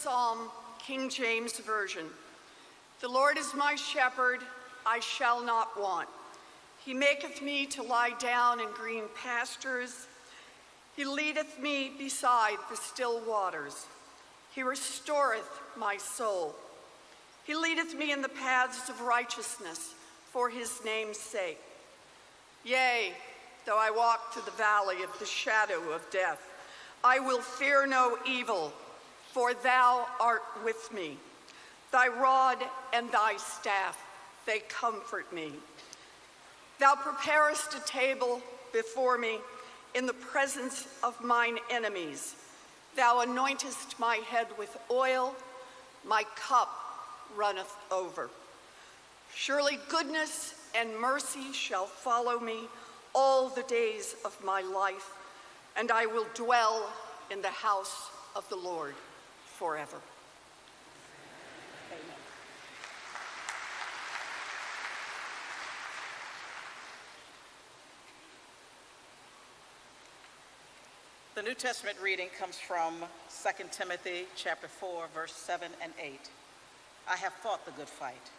Psalm, King James Version. The Lord is my shepherd, I shall not want. He maketh me to lie down in green pastures. He leadeth me beside the still waters. He restoreth my soul. He leadeth me in the paths of righteousness for his name's sake. Yea, though I walk through the valley of the shadow of death, I will fear no evil, for thou art with me. Thy rod and thy staff, they comfort me. Thou preparest a table before me in the presence of mine enemies. Thou anointest my head with oil, my cup runneth over. Surely goodness and mercy shall follow me all the days of my life, and I will dwell in the house of the Lord forever. Amen. The New Testament reading comes from 2 Timothy chapter 4, verse 7 and 8. I have fought the good fight.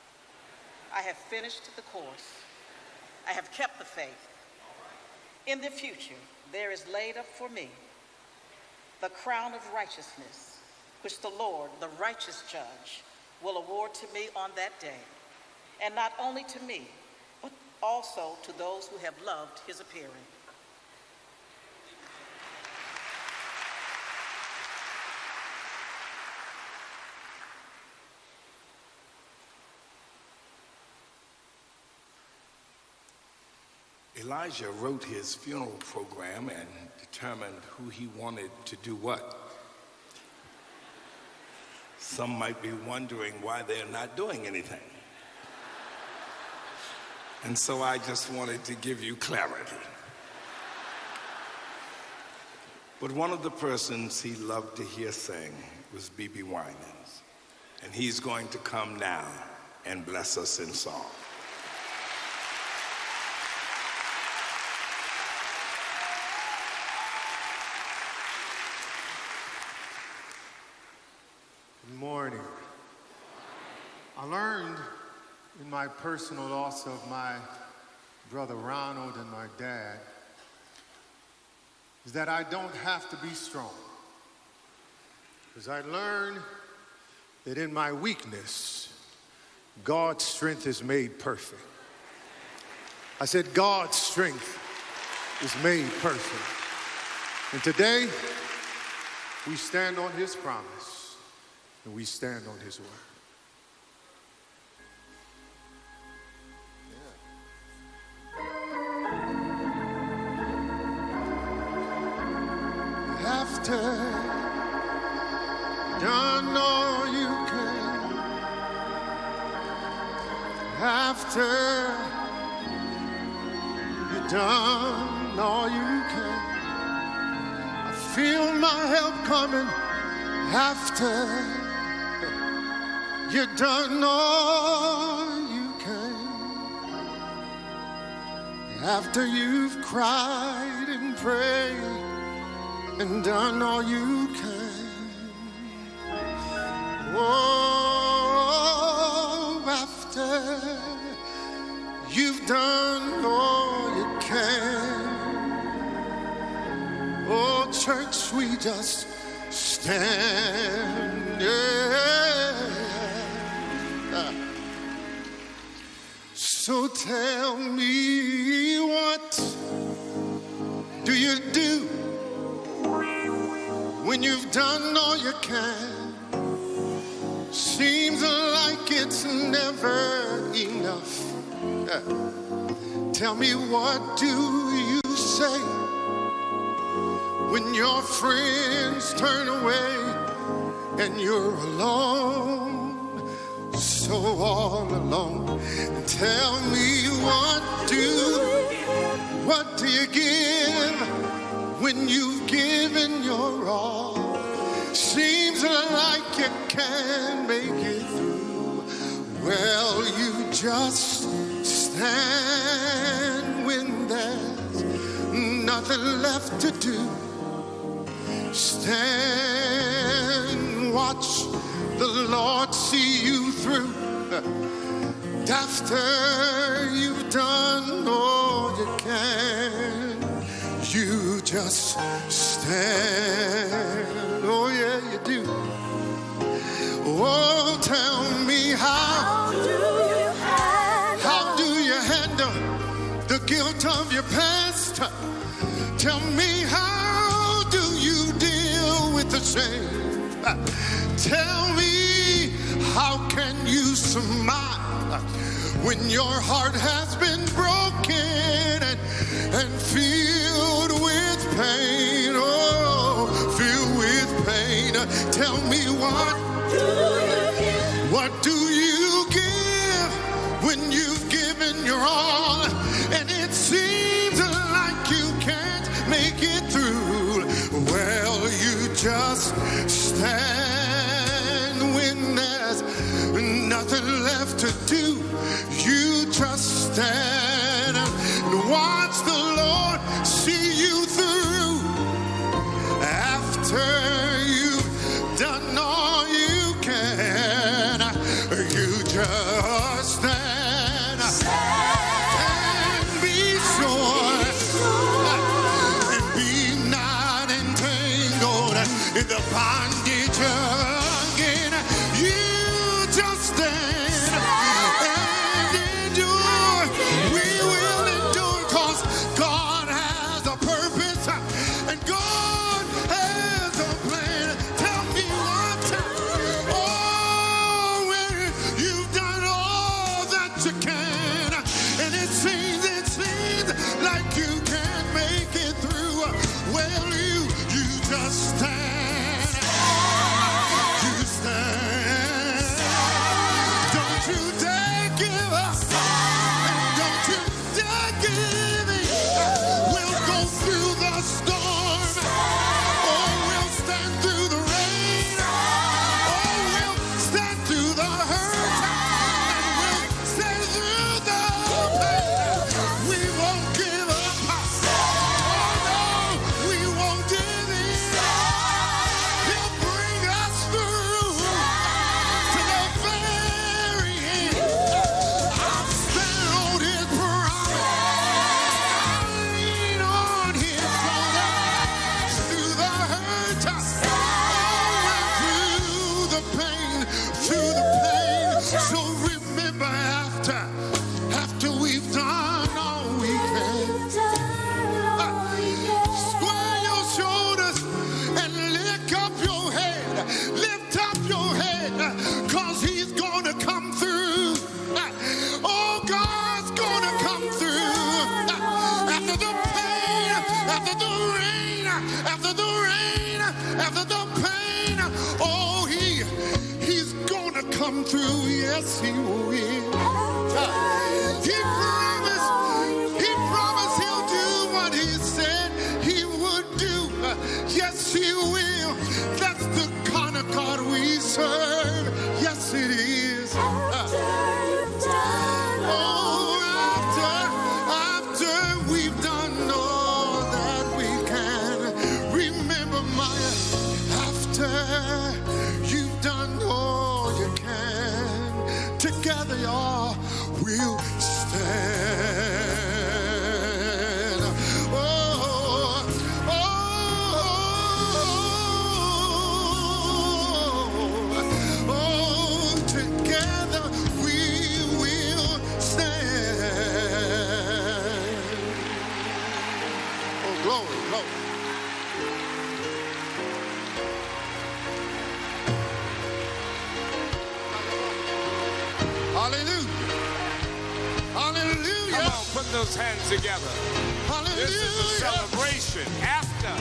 I have finished the course. I have kept the faith. In the future, there is laid up for me the crown of righteousness, which the Lord, the righteous judge, will award to me on that day, and not only to me, but also to those who have loved his appearing. Elijah wrote his funeral program and determined who he wanted to do what. Some might be wondering why they're not doing anything. And so I just wanted to give you clarity. But one of the persons he loved to hear sing was B.B. Winans. And he's going to come now and bless us in song. Good morning. I learned in my personal loss of my brother Ronald and my dad is that I don't have to be strong. Because I learned that in my weakness, God's strength is made perfect. I said God's strength is made perfect. And today, we stand on his promise. And we stand on his word. Yeah. After done all you can, after you done all you can, I feel my help coming after you done all you can. After you've cried and prayed and done all you can. Oh, after you've done all you can. Oh, church, we just stand. So tell me, what do you do when you've done all you can? Seems like it's never enough. Tell me, what do you say when your friends turn away and you're alone? So all alone. Tell me, what do you give when you've given your all? Seems like you can't make it through. Well, you just stand when there's nothing left to do. Stand watch the Lord see you through. After you've done all you can, you just stand. Oh yeah, you do. Oh, tell me how do you handle the guilt of your past? Tell me, how do you deal with the shame? Tell me, how can you smile when your heart has been broken and filled with pain? Oh, filled with pain. Tell me, what do you give when you've given your all and it seems like you can't make it through? Well, you just stand when there's nothing left to do. You just stand and watch the Lord see you through. After you've done all you can, you just stand and be sure and be not entangled in the bondage again. You just stand and endure. We will endure because God has a purpose and God has a plan. Tell me what. Oh, when you've done all that you can and it seems like you can't make it through. Well, you just stand. You stand. Don't you dare give up. Don't you dare give in. We'll go through the storm. Oh, we'll stand through the rain. Oh, we'll stand through the hurt. And we'll stand through the pain. We won't give up. Oh, no, we won't give in. He'll bring us through to the very end. I'll stand on His promise. I'll lean on His shoulder through the hurt. Oh, and through the pain. So remember, after we've done all we can, square your shoulders and lift up your head. Lift up your head, cause He's gonna come through. Oh, God's gonna come through. After the pain, after the rain, after the rain, after the pain, oh, He's gonna come through. Yes, He will. He promised He'll do what He said He would do. Yes, He will. That's the kind of God we serve. Yes, it is. Oh, after we've done all that we can. Remember, Maya, after you've done all you can, together y'all will stand. Oh, oh, oh, oh, together we will stand. Oh, glory, glory. Hallelujah. Hallelujah. Come on, put those hands together. Hallelujah. This is a celebration. After.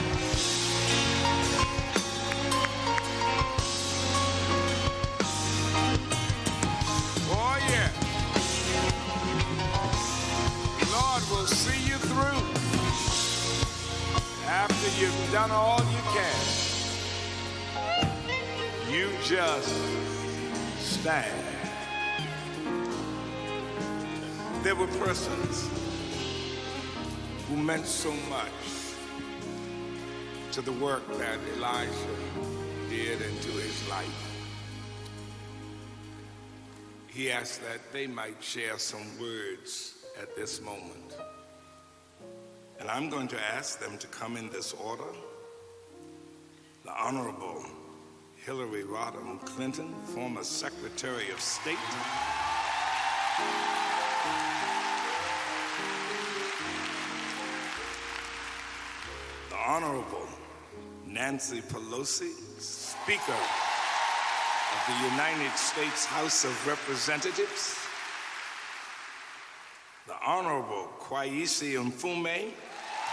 Oh, yeah. The Lord will see you through. After you've done all you can, you just stand. There were persons who meant so much to the work that Elijah endeared into his life. He asked that they might share some words at this moment. And I'm going to ask them to come in this order. The Honorable Hillary Rodham Clinton, former Secretary of State. The Honorable Nancy Pelosi, Speaker of the United States House of Representatives. The Honorable Kwesi Mfume,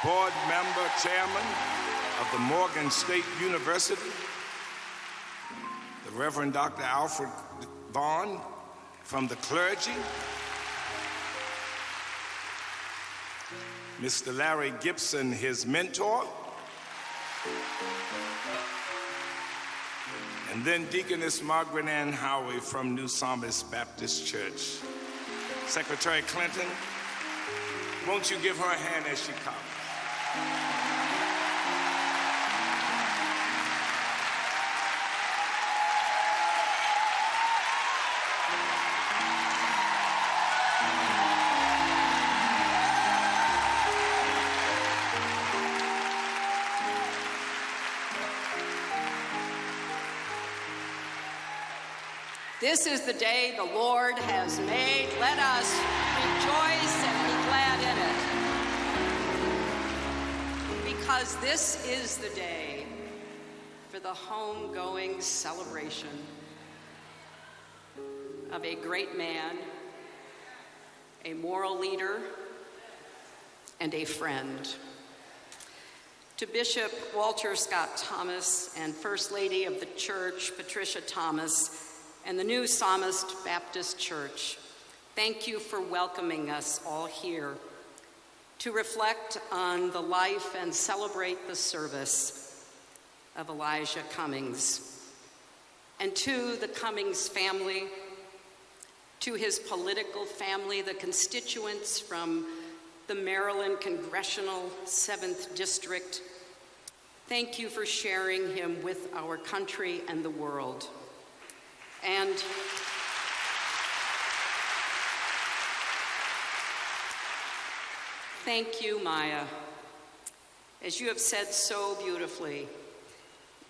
Board Member, Chairman of the Morgan State University. The Reverend Dr. Alfred Vaughn from the clergy. Mr. Larry Gibson, his mentor. And then Deaconess Margaret Ann Howie from New Psalmist Baptist Church. Secretary Clinton, won't you give her a hand as she comes? This is the day the Lord has made. Let us rejoice and be glad in it. Because this is the day for the homegoing celebration of a great man, a moral leader, and a friend. To Bishop Walter Scott Thomas and First Lady of the Church, Patricia Thomas, and the New Psalmist Baptist Church, thank you for welcoming us all here to reflect on the life and celebrate the service of Elijah Cummings. And to the Cummings family, to his political family, the constituents from the Maryland Congressional 7th District, thank you for sharing him with our country and the world. And thank you, Maya. As you have said so beautifully,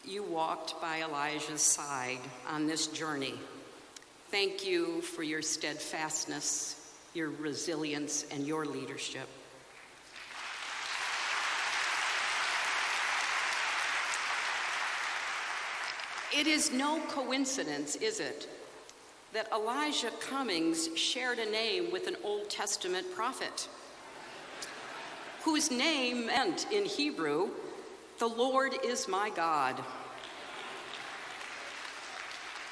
you walked by Elijah's side on this journey. Thank you for your steadfastness, your resilience, and your leadership. It is no coincidence, is it, that Elijah Cummings shared a name with an Old Testament prophet, whose name meant in Hebrew, "The Lord is my God,"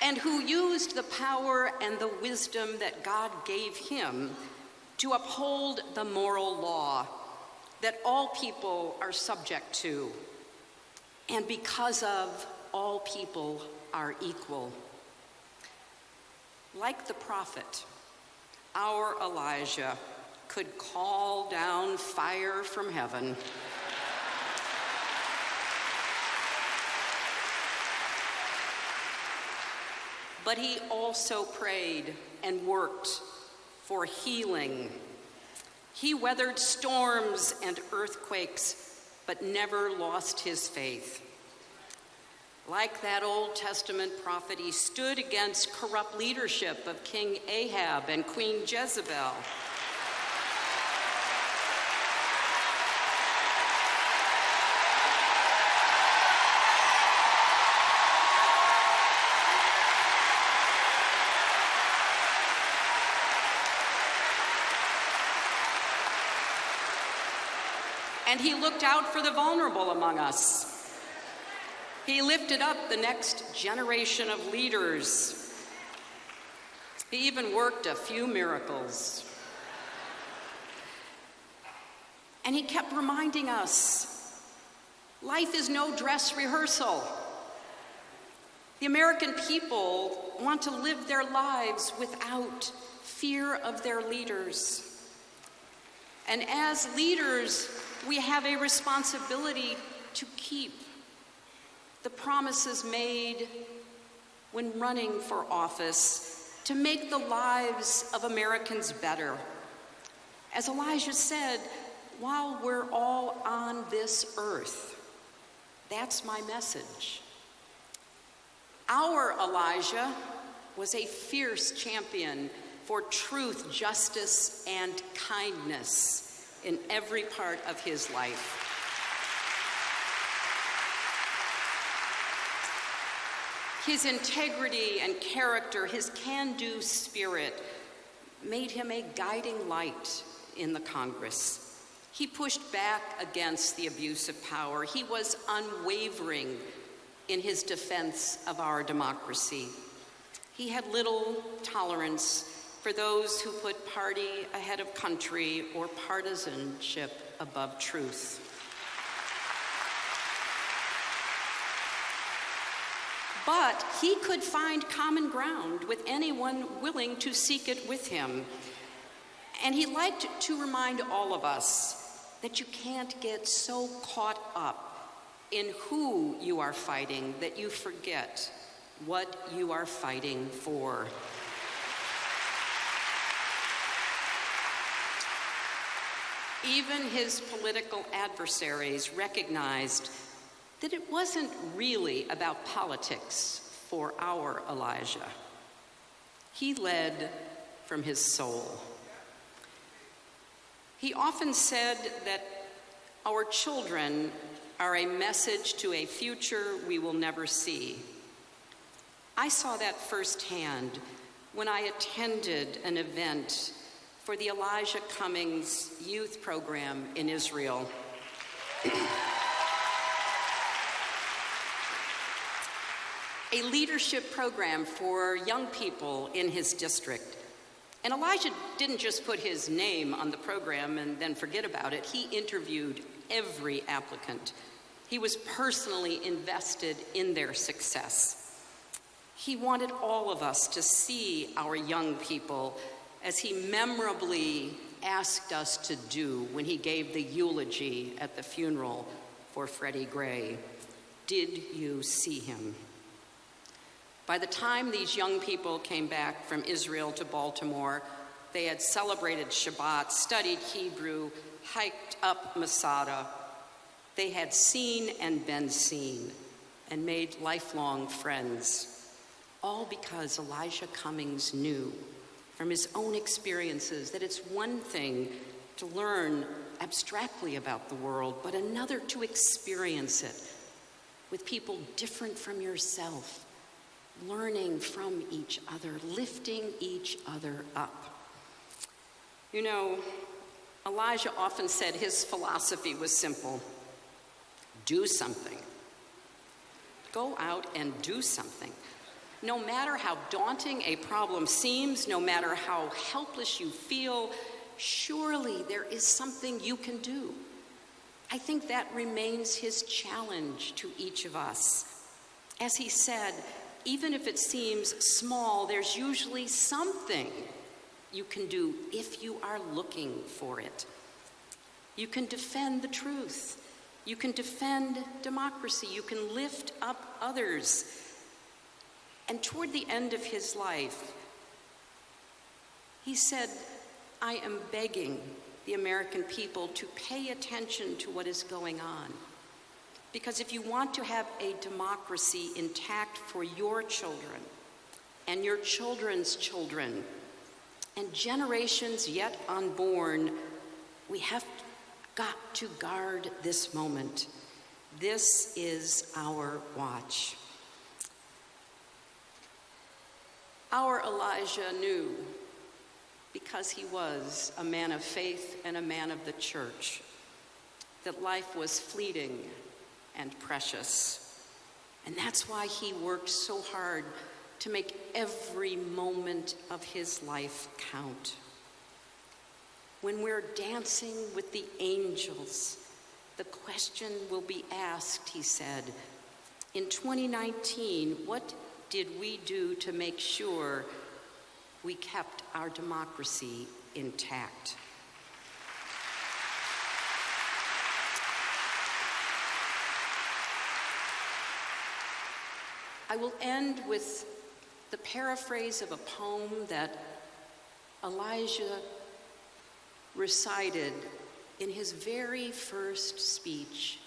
and who used the power and the wisdom that God gave him to uphold the moral law that all people are subject to, and because of all people are equal. Like the prophet, our Elijah could call down fire from heaven, but he also prayed and worked for healing. He weathered storms and earthquakes, but never lost his faith. Like that Old Testament prophet, he stood against corrupt leadership of King Ahab and Queen Jezebel. And he looked out for the vulnerable among us. He lifted up the next generation of leaders. He even worked a few miracles. And he kept reminding us, life is no dress rehearsal. The American people want to live their lives without fear of their leaders. And as leaders, we have a responsibility to keep the promises made when running for office to make the lives of Americans better. As Elijah said, while we're all on this earth, that's my message. Our Elijah was a fierce champion for truth, justice, and kindness in every part of his life. His integrity and character, his can-do spirit, made him a guiding light in the Congress. He pushed back against the abuse of power. He was unwavering in his defense of our democracy. He had little tolerance for those who put party ahead of country or partisanship above truth. But he could find common ground with anyone willing to seek it with him. And he liked to remind all of us that you can't get so caught up in who you are fighting that you forget what you are fighting for. Even his political adversaries recognized that it wasn't really about politics for our Elijah. He led from his soul. He often said that our children are a message to a future we will never see. I saw that firsthand when I attended an event for the Elijah Cummings youth program in Israel. A leadership program for young people in his district. And Elijah didn't just put his name on the program and then forget about it. He interviewed every applicant. He was personally invested in their success. He wanted all of us to see our young people as he memorably asked us to do when he gave the eulogy at the funeral for Freddie Gray. Did you see him? By the time these young people came back from Israel to Baltimore, they had celebrated Shabbat, studied Hebrew, hiked up Masada. They had seen and been seen and made lifelong friends, all because Elijah Cummings knew from his own experiences that it's one thing to learn abstractly about the world, but another to experience it with people different from yourself, learning from each other, lifting each other up. You know, Elijah often said his philosophy was simple. Do something. Go out and do something. No matter how daunting a problem seems, no matter how helpless you feel, surely there is something you can do. I think that remains his challenge to each of us. As he said, even if it seems small, there's usually something you can do if you are looking for it. You can defend the truth. You can defend democracy. You can lift up others. And toward the end of his life, he said, I am begging the American people to pay attention to what is going on. Because if you want to have a democracy intact for your children and your children's children and generations yet unborn, we have got to guard this moment. This is our watch. Our Elijah knew, because he was a man of faith and a man of the church, that life was fleeting and precious. And that's why he worked so hard to make every moment of his life count. When we're dancing with the angels, the question will be asked, he said, in 2019, what did we do to make sure we kept our democracy intact? I will end with the paraphrase of a poem that Elijah recited in his very first speech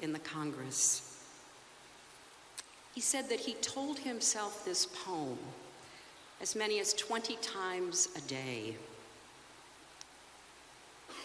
in the Congress. He said that he told himself this poem as many as 20 times a day.